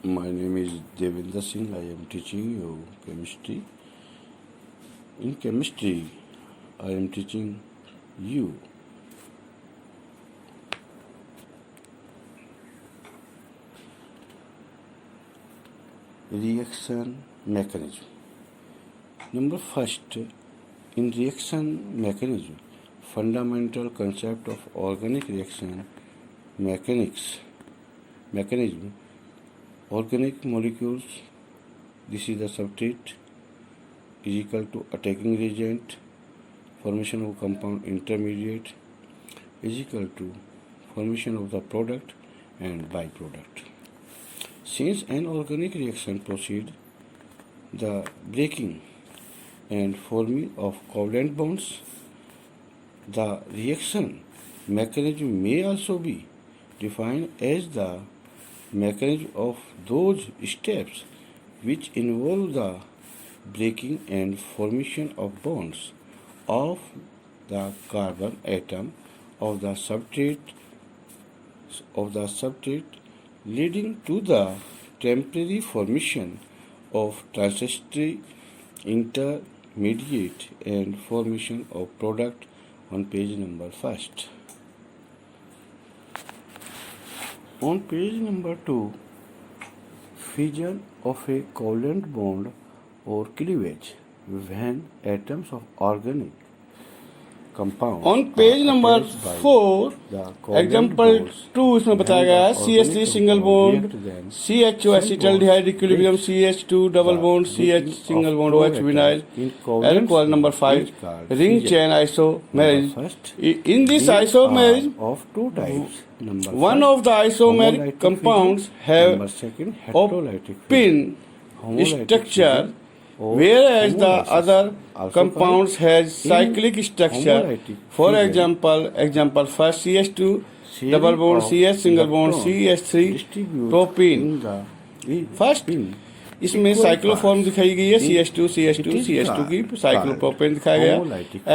My name is Devendra Singh. I am teaching you chemistry. In chemistry, I am teaching you reaction mechanism. Number first, in reaction mechanism, fundamental concept of organic reaction mechanism, organic molecules, this is the substrate, is equal to attacking reagent, formation of compound intermediate is equal to formation of the product and byproduct. Since an organic reaction proceeds, the breaking and forming of covalent bonds, the reaction mechanism may also be defined as the mechanism of those steps which involve the breaking and formation of bonds of the carbon atom of the substrate leading to the temporary formation of transitory intermediate and formation of product on page number 1. On page number 2, fission of a covalent bond or cleavage when atoms of organic compounds. On page number 4, example 2 इसमें बताया गया है CH3 single bond CHO acetaldehyde equilibrium CH2 double bond CH single bond OH vinyl alcohol number 5 ring chain isomerism. In this isomerism of two types. one of the isomeric compounds have open structure, whereas the other compounds has cyclic structure. For example first CH2 double bond CH single bond CH3 propene. First इसमें साइक्लोफॉर्म दिखाई गई है CH2 की cyclopropane दिखाया गया.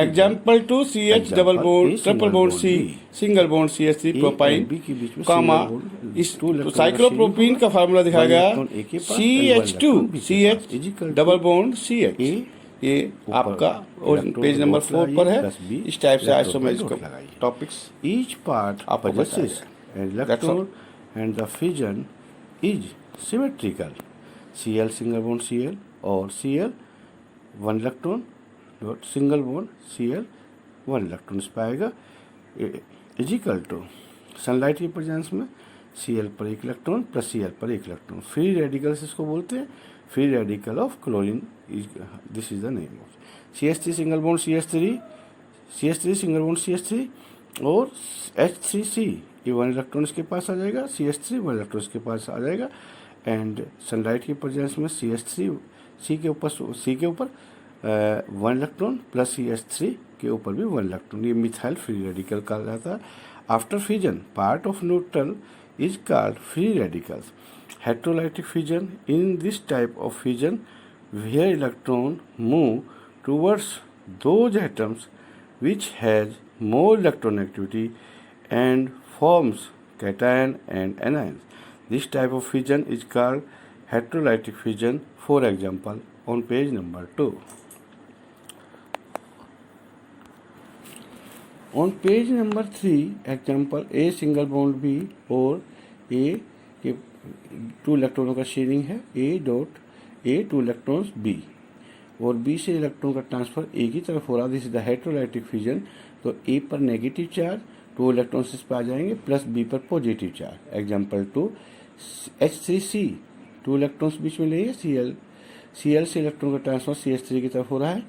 Example 2 CH double bond triple bond C single bond CH3 propyne comma. इस cyclopropene का formula दिखाया गया CH2 CH double bond CH. ये आपका पेज नंबर 4 पर है. इस टाइप से आइसोमेरिक टॉपिक्स Each part आप possesses an electron and the fission is symmetrical. Cl single bond Cl और Cl 1 electron dot single bond Cl 1 electron इस पाएगा इज इक्वल टू सनलाइट के प्रेजेंस में Cl पर 1 इलेक्ट्रॉन प्लस Cl पर 1 electron. Free radicals इसको बोलते हैं. Free radical of chlorine this is the name of CH3 single bond CH3 single bond CH3 और H3C ये 1 इलेक्ट्रॉन इसके पास आ जाएगा. CH3 1 इलेक्ट्रॉन इसके पास आ जाएगा. एंड सनलाइट की प्रेजेंस में CH3 C के ऊपर 1 इलेक्ट्रॉन प्लस CH3 के ऊपर भी 1 इलेक्ट्रॉन. ये मिथाइल फ्री रेडिकल कहा जाता है. After fission part of neutral is called free radicals. Heterolytic fission in this type of fission where electron move towards those atoms which has more electron activity and forms cation and anions. This type of fission is called heterolytic fission. For example, on page number 2. On page number 3, example A single bond B और A के 2 इलेक्ट्रॉनों का sharing है A 2 electrons B और B से electron का transfer A की तरफ हो रहा है. This is the heterolytic fission. तो A पर नेगेटिव चार्ज 2 इलेक्ट्रॉन्स इस पर आ जाएंगे प्लस B पर positive charge. Example 2 H3C 2 electrons बीच में लेंगे Cl से इलेक्ट्रॉन का ट्रांसफर CH3 की तरफ हो रहा है.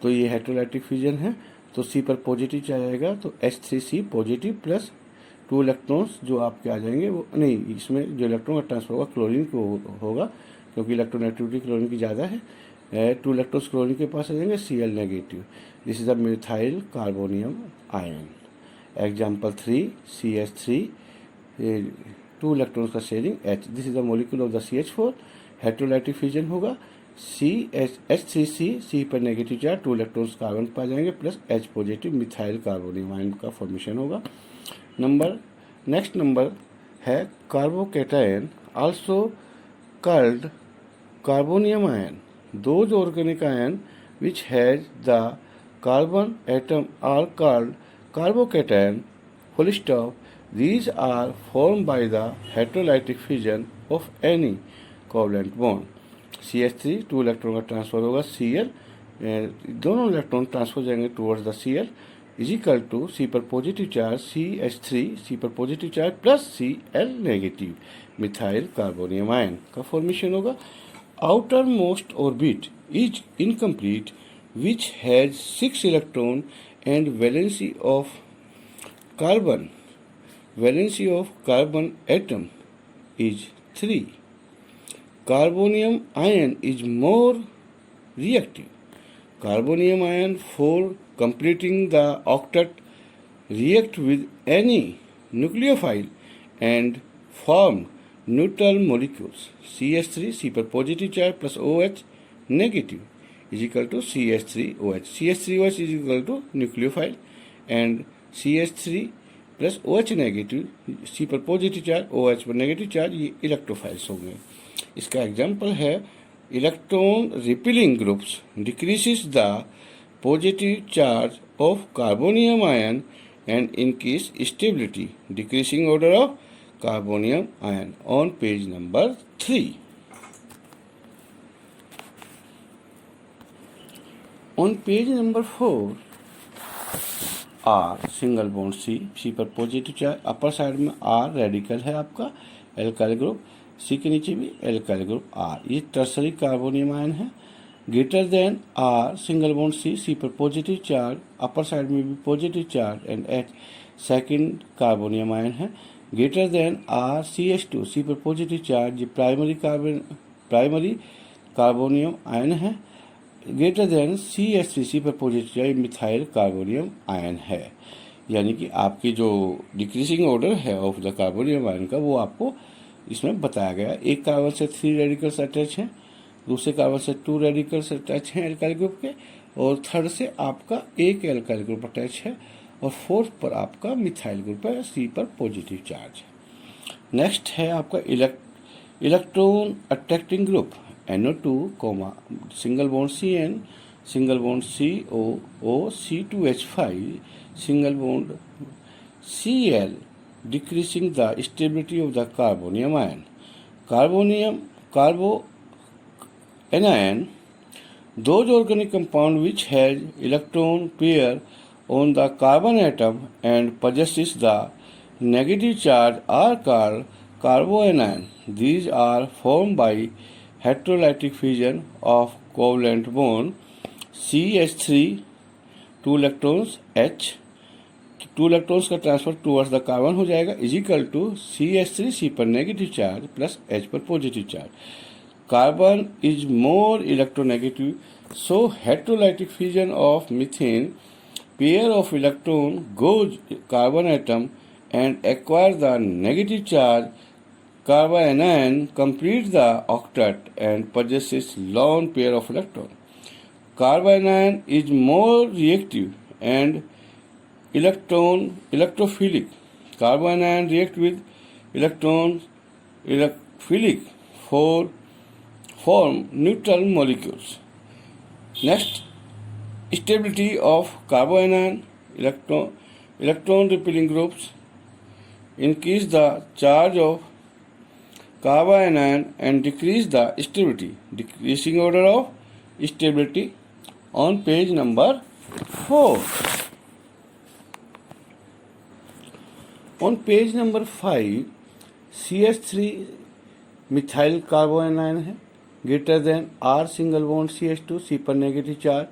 तो ये हेटेरोलाइटिक फिजन है. तो C पर पॉजिटिव चार्ज आएगा तो H3C पॉजिटिव प्लस 2 इलेक्ट्रॉन्स जो आपके आ जाएंगे वो नहीं, इसमें जो इलेक्ट्रॉन का ट्रांसफर होगा क्लोरीन को होगा क्योंकि इलेक्ट्रॉन एक्टिविटी क्लोरीन की ज़्यादा है. 2 इलेक्ट्रॉन्स क्लोरीन के पास आ जाएंगे Cl negative. This is the methyl carbonium ion. Example 3 CH3 2 electrons का sharing H. This is the molecule of the CH4. Heterolytic fission होगा H3C C पर नेगेटिव चार्ज 2 इलेक्ट्रॉन्स कार्बन पर आ जाएंगे plus H positive methyl carbonium ion का formation होगा. Next number है carbocation also called carbonium ion. Those organic ion which has the carbon atom are called carbocation. Full stop. These are formed by the heterolytic fission of any covalent bond. CH3 2 electron का transfer होगा Cl, दोनों electron transfer जाएंगे towards the Cl is equal to C पर positive charge CH3 C पर positive charge plus Cl negative methyl carbonium ion का formation होगा. Outer most orbit is incomplete which has 6 electron and valency of carbon atom is 3. Carbonium ion is more reactive. Carbonium ion for completing the octet react with any nucleophile and form neutral molecules. CH3 C पर positive charge plus OH negative is equal to CH3OH. CH3OH is equal to nucleophile and CH3 plus OH negative C पर positive charge OH पर negative charge, ये electrophiles होंगे. इसका example है electron repelling groups decreases the positive charge of carbonium ion and increase stability decreasing order of carbonium ion on page number 3. On page number 4 R single bond C पर positive charge, upper side में R radical है आपका alkyl group, C के नीचे भी alkyl group R, ये tertiary carbonium ion है. Greater than R single bond C पर पॉजिटिव चार्ज, अपर साइड में भी positive charge and H second carbonium ion है. Greater than R CH2 C पर पॉजिटिव चार्ज, ये प्राइमरी कार्बोनियम आयन है. Greater than CH3 C पर positive charge methyl carbonium ion है. यानी कि आपकी जो डिक्रीजिंग ऑर्डर है ऑफ द कार्बोनियम आयन का वो आपको इसमें बताया गया. एक कार्बन से 3 रेडिकल्स अटैच हैं, दूसरे कार्बन से 2 रेडिकल्स अटैच हैं एल्काइल ग्रुप के, और थर्ड से आपका एक एल्काइल ग्रुप अटैच है, और फोर्थ पर आपका मिथाइल ग्रुप है, C पर पॉजिटिव चार्ज. नेक्स्ट है आपका electron attracting group NO2, single bond CN, single bond COO, C2H5, single bond Cl, decreasing the stability of the carbonium ion. Carboanion, those organic compound which has electron pair on the carbon atom and possesses the negative charge are called carboanion. These are formed by heterolytic fission of covalent bond CH3 2 electrons H 2 electrons का transfer towards the carbon हो जाएगा is equal to CH3 C पर negative charge plus H पर positive charge. Carbon is more electronegative, so heterolytic fusion of methane pair of electron goes carbon atom and acquire the negative charge. Carbanion completes the octet and possesses lone pair of electrons. Carbanion is more reactive and electrophilic. Carbanion react with electrophilic form neutral molecules. Next, stability of carbanion electron repelling groups increase the charge of carbanion and decrease the stability, decreasing order of stability on page number 4. On page number 5, CH3 methyl कार्बोनाइन है, greater than R single bond CH2 C पर negative charge,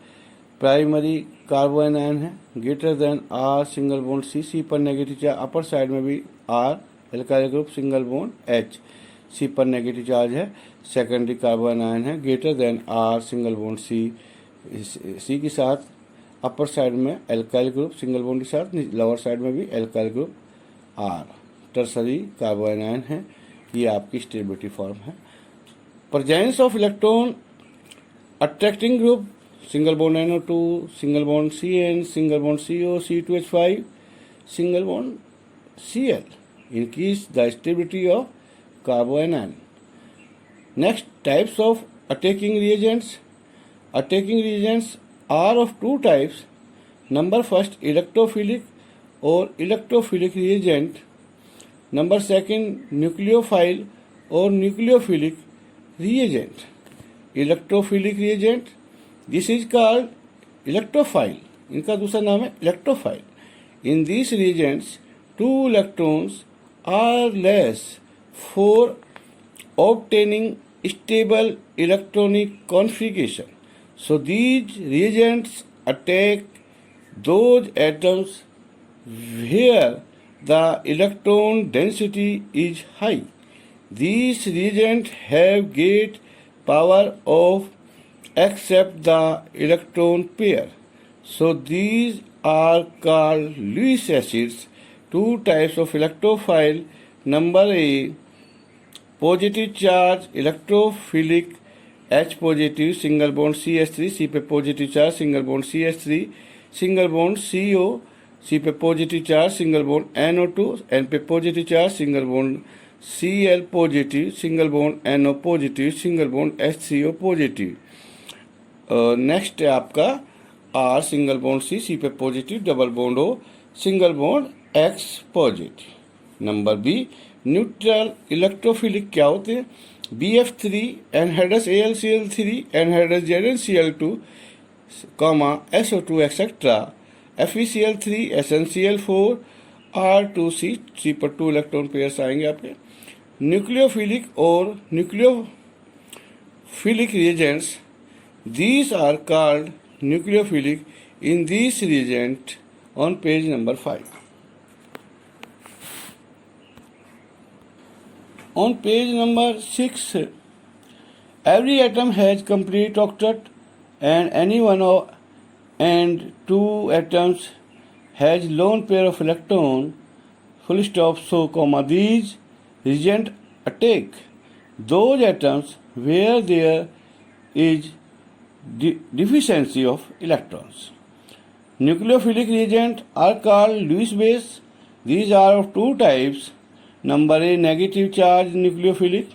primary कार्बोनाइन है, greater than R single bond C पर negative charge, upper side में भी R alkyl group single bond H C पर negative charge है. Secondary कार्बोनाइन है, greater than R single bond C के साथ, अपर साइड में एल्काइल ग्रुप सिंगल बॉन्ड के साथ, लोअर साइड में भी एल्काइल ग्रुप R. टर्सरी कार्बोनाइन है, ये आपकी स्टेबिलिटी फॉर्म है. Presence of electron attracting group single bond NO2, single bond CN, single bond CO, C2H5, single bond Cl increase the stability of कार्बोनाइन. Next, types of attacking reagents. Attacking reagents are of two types. Number first, electrophilic or electrophilic reagent. Number second, nucleophile or nucleophilic reagent. Electrophilic reagent, this is called electrophile. इनका दूसरा नाम है electrophile. In these reagents, two electrons are less for obtaining stable electronic configuration. So these reagents attack those atoms where the electron density is high. These reagents have great power of accept the electron pair. So these are called Lewis acids. Two types of electrophile. Number A, positive charge electrophilic H positive single bond CH3, C पे positive charge single bond CH3, single bond CO, C पे positive charge single bond NO2, N पे positive charge single bond Cl positive, single bond NO positive, single bond HCO positive. Next है आपका R single bond C पे positive, double bond O, single bond X positive. Number B, neutral electrophilic क्या होते हैं? BF3 anhydrous AlCl3 anhydrous ZnCl2 comma SO2 etcetera FeCl3 SnCl4 R2C, C पर 2 electron pairs आएंगे आपके. Nucleophilic और nucleophilic reagents, these are called nucleophilic in these reagent on page number 5. On page number 6, every atom has complete octet and any one of and two atoms has lone pair of electron, full stop. So comma, these reagent attack those atoms where there is deficiency of electrons. Nucleophilic reagents are called Lewis base. These are of two types. Number A, negative charge nucleophilic,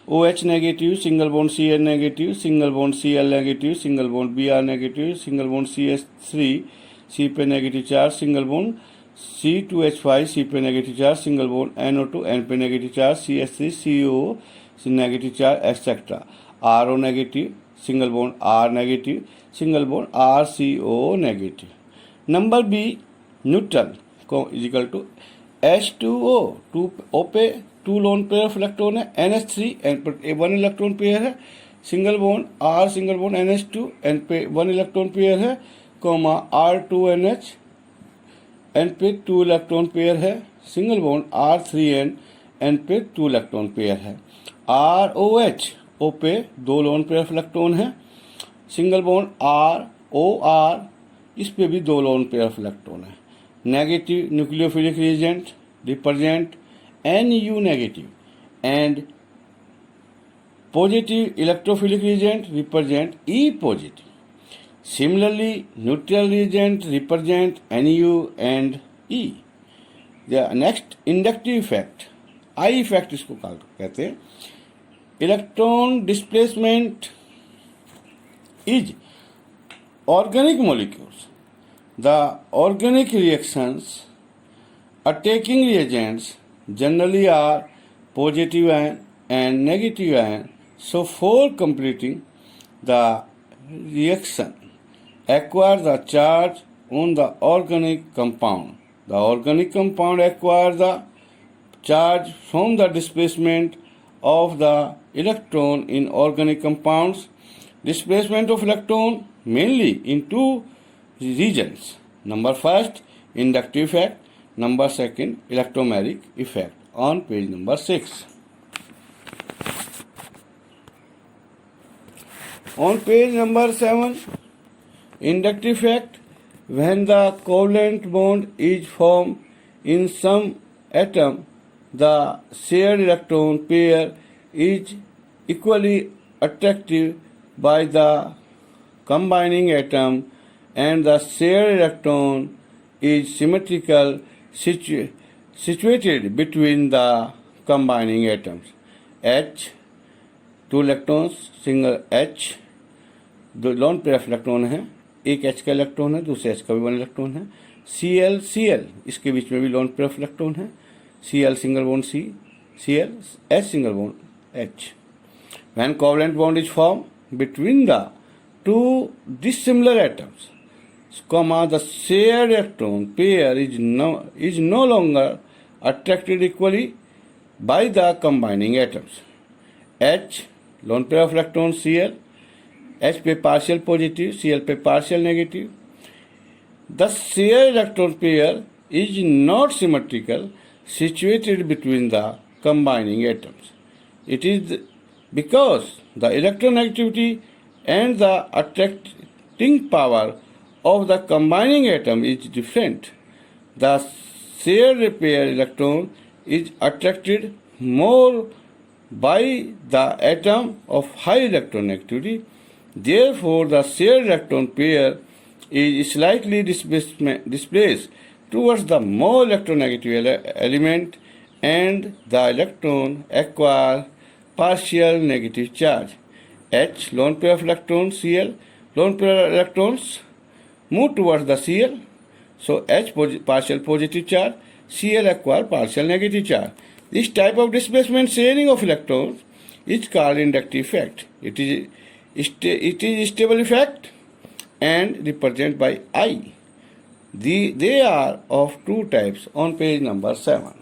OH negative, single bond Cl negative, single bond Cl negative, single bond Br negative, single bond CH3, C पे negative charge, single bond C2H5, C पे negative charge, single bond NO2, N पे negative charge, CH3, CO, negative charge, etc. RO negative, single bond R negative, single bond RCO negative. Number B, neutral is equal to H2O, 2 O पे 2 lone pair of electron है, NH3 N पर 1 electron pair है, single bond R single bond NH2 N पे 1 electron pair है, coma R2NH N पे 2 electron pair है, single bond R3N N पे 2 electron pair है, ROH O पे 2 लोन पेयर ऑफ इलेक्ट्रॉन है, सिंगल बॉन्ड ROR इस पे भी 2 लोन पेयर ऑफ इलेक्ट्रॉन है. Negative nucleophilic reagent represent Nu negative and positive electrophilic reagent represent E positive. Similarly, neutral reagent represent Nu and E. The next, inductive effect, I effect इसको कहते हैं. Electron displacement is organic molecules. The organic reactions attacking reagents generally are positive ion and negative ion. So for completing the reaction, acquire the charge on the organic compound. The organic compound acquires the charge from the displacement of the electron in organic compounds. Displacement of electron mainly in two regions. Number first, inductive effect. Number second, electromagnetic effect. On page number 6. On page number 7, inductive effect. When the covalent bond is formed in some atom, the shared electron pair is equally attractive by the combining atom and the shared electron is symmetrical situated between the combining atoms. H 2 electrons single H, दो lone pair of electron है, एक H का electron है, दूसरे H का भी 1 electron है। Cl इसके बीच में भी लोन पेयर ऑफ इलेक्ट्रॉन है, Cl single bond C, Cl H single bond H। When covalent bond is formed between the two dissimilar atoms, the shared electron pair is no longer attracted equally by the combining atoms. H lone pair of electrons Cl, H पे partial positive, Cl पे partial negative. The shared electron pair is not symmetrical situated between the combining atoms. It is because the electronegativity and the attracting power of the combining atom is different. The shared pair electron is attracted more by the atom of high electronegativity. Therefore, the shared electron pair is slightly displaced towards the more electronegative element, and the electron acquire partial negative charge. H lone pair of electrons Cl, lone pair of electrons move towards the Cl, so H partial positive charge, Cl acquire partial negative charge. This type of displacement sharing of electrons is called inductive effect. It is stable effect and represented by I. They are of two types on page number 7.